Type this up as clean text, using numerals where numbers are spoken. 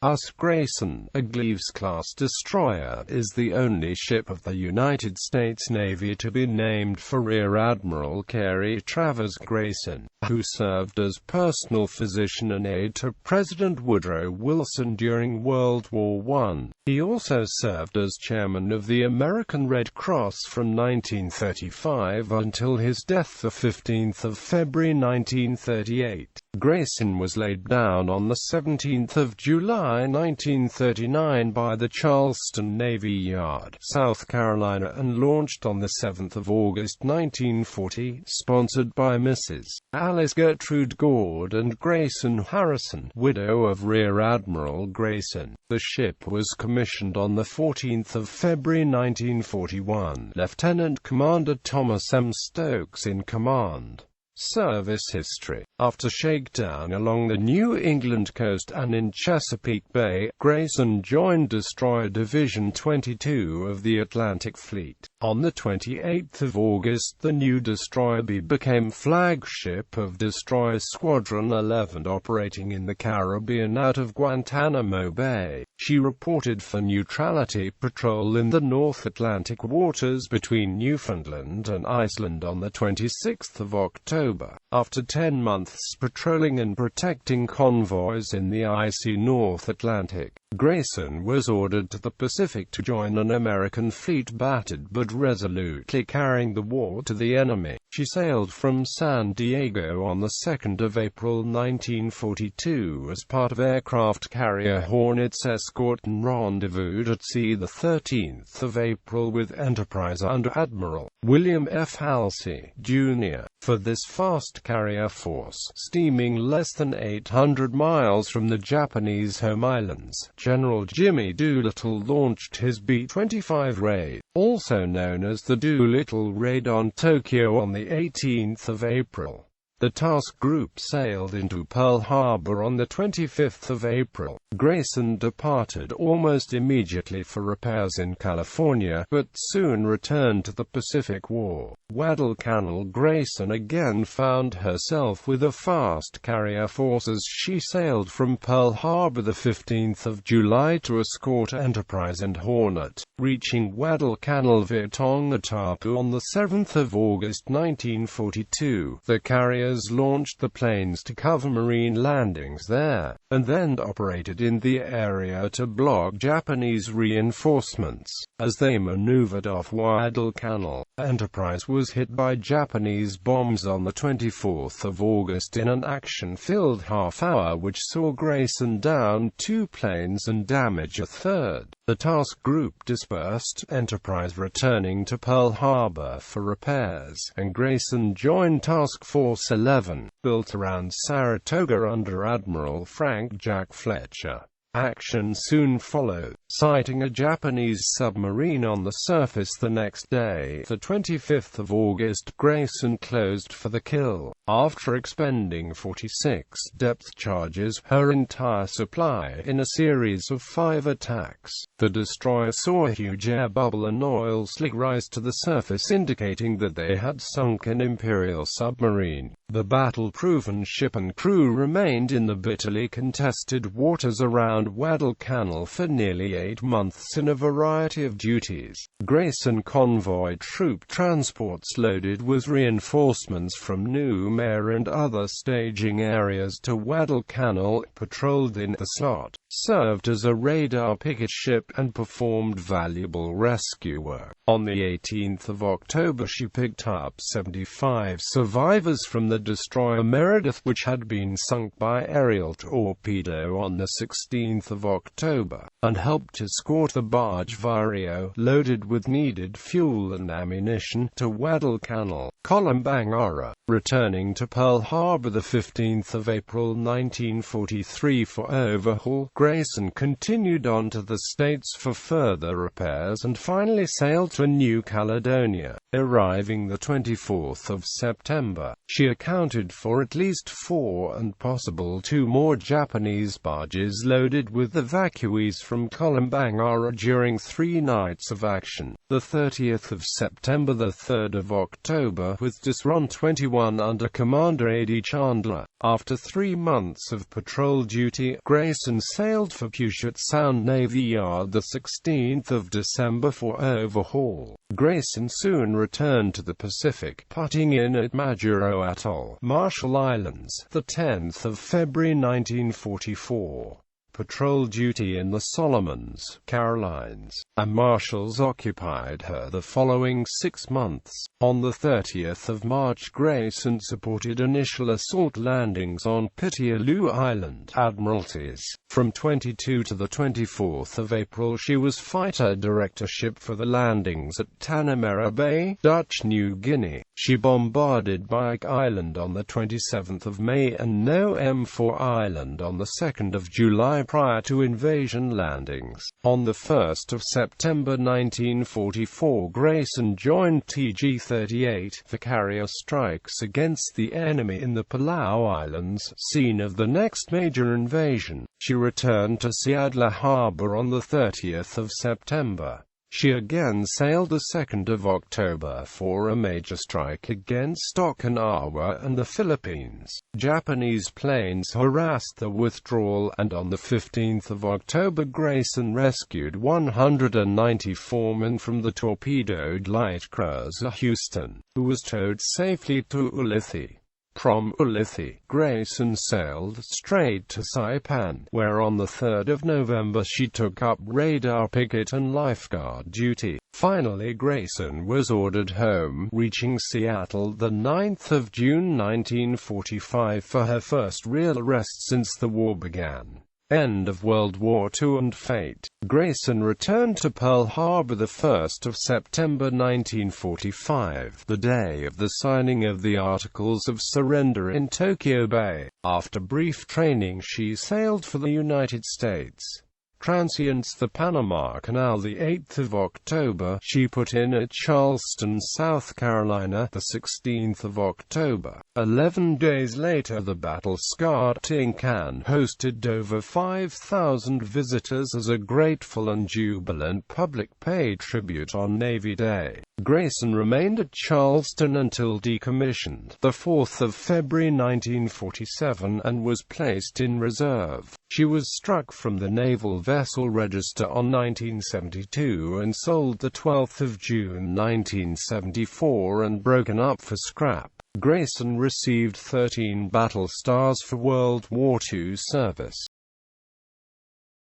USS Grayson, a Gleaves-class destroyer, is the only ship of the United States Navy to be named for Rear Admiral Cary Travers Grayson, who served as personal physician and aide to President Woodrow Wilson during World War I. He also served as chairman of the American Red Cross from 1935 until his death the 15th of February 1938. Grayson was laid down on the 17th of July 1939 by the Charleston Navy Yard, South Carolina, and launched on the 7th of August 1940, sponsored by Mrs. Alice Gertrude Gord and Grayson Harrison, widow of Rear Admiral Grayson. The ship was commissioned on the 14th of February 1941. Lieutenant Commander Thomas M. Stokes in command. Service history. After shakedown along the New England coast and in Chesapeake Bay, Grayson joined Destroyer Division 22 of the Atlantic Fleet. On the 28th of August, the new Destroyer B became flagship of Destroyer Squadron 11 operating in the Caribbean out of Guantanamo Bay. She reported for neutrality patrol in the North Atlantic waters between Newfoundland and Iceland on the 26th of October. After 10 months patrolling and protecting convoys in the icy North Atlantic, Grayson was ordered to the Pacific to join an American fleet battered but resolutely carrying the war to the enemy. She sailed from San Diego on the 2nd of April 1942 as part of aircraft carrier Hornet's escort and rendezvoused at sea the 13th of April with Enterprise under Admiral William F. Halsey, Jr. For this fast carrier force, steaming less than 800 miles from the Japanese home islands, General Jimmy Doolittle launched his B-25 raid, also known as the Doolittle Raid, on Tokyo on the 18th of April. The task group sailed into Pearl Harbor on the 25th of April. Grayson departed almost immediately for repairs in California, but soon returned to the Pacific War. Guadalcanal. Grayson again found herself with a fast carrier force as she sailed from Pearl Harbor the 15th of July to escort Enterprise and Hornet, reaching Guadalcanal via Tongatapu on the 7th of August 1942. The carriers launched the planes to cover Marine landings there, and then operated in the area to block Japanese reinforcements. As they maneuvered off Guadalcanal, Enterprise was hit by Japanese bombs on the 24th of August in an action-filled half-hour which saw Grayson down 2 planes and damage a third. The task group dispersed, Enterprise returning to Pearl Harbor for repairs, and Grayson joined Task Force 11, built around Saratoga under Admiral Frank Jack Fletcher. Action soon followed, sighting a Japanese submarine on the surface the next day. The 25th of August, Grayson closed for the kill. After expending 46 depth charges, her entire supply, in a series of 5 attacks, the destroyer saw a huge air bubble and oil slick rise to the surface, indicating that they had sunk an Imperial submarine. The battle-proven ship and crew remained in the bitterly contested waters around Guadalcanal for nearly 8 months in a variety of duties. Grayson convoyed troop transports loaded with reinforcements from New Mare and other staging areas to Guadalcanal, patrolled in the slot, served as a radar picket ship, and performed valuable rescue work. On the 18th of October she picked up 75 survivors from the destroyer Meredith, which had been sunk by aerial torpedo on the 16th of October, and helped escort the barge Vario, loaded with needed fuel and ammunition, to Guadalcanal, Columbangara. Returning to Pearl Harbor the 15th of April 1943 for overhaul, Grayson continued on to the States for further repairs and finally sailed to New Caledonia. Arriving the 24th of September, she accounted for at least 4 and possible 2 more Japanese barges loaded with evacuees from Columbangara during 3 nights of action. The 30th of September, the 3rd of October, with Disron 21 1941 under Commander A.D. Chandler. After 3 months of patrol duty, Grayson sailed for Puget Sound Navy Yard the 16th of December for overhaul. Grayson soon returned to the Pacific, putting in at Majuro Atoll, Marshall Islands, the 10th of February 1944. Patrol duty in the Solomons, Carolines, and Marshalls occupied her the following 6 months. On the 30th of March, Grayson supported initial assault landings on Pitialoo Island, Admiralties. From 22 to the 24th of April she was fighter directorship for the landings at Tanamera Bay, Dutch New Guinea. She bombarded Bike Island on the 27th of May and No. M4 Island on the 2nd of July prior to invasion landings. On the 1st of September 1944, Grayson joined TG-38 for carrier strikes against the enemy in the Palau Islands, scene of the next major invasion. She returned to Seattle Harbor on the 30th of September. She again sailed the 2nd of October for a major strike against Okinawa and the Philippines. Japanese planes harassed the withdrawal, and on the 15th of October Grayson rescued 194 men from the torpedoed light cruiser Houston, who was towed safely to Ulithi. From Ulithi, Grayson sailed straight to Saipan, where on the 3rd of November she took up radar picket and lifeguard duty. Finally Grayson was ordered home, reaching Seattle the 9th of June 1945 for her first real rest since the war began. End of World War II and fate. Grayson returned to Pearl Harbor the 1st of September 1945, the day of the signing of the Articles of Surrender in Tokyo Bay. After brief training she sailed for the United States. Transients the Panama Canal the 8th of October, she put in at Charleston, South Carolina, the 16th of October. 11 days later the battle-scarred Tin Can hosted over 5,000 visitors as a grateful and jubilant public paid tribute on Navy Day. Grayson remained at Charleston until decommissioned, the 4th of February 1947, and was placed in reserve. She was struck from the Naval Vessel Register on 1972 and sold the 12th of June 1974 and broken up for scrap. Grayson received 13 battle stars for World War II service.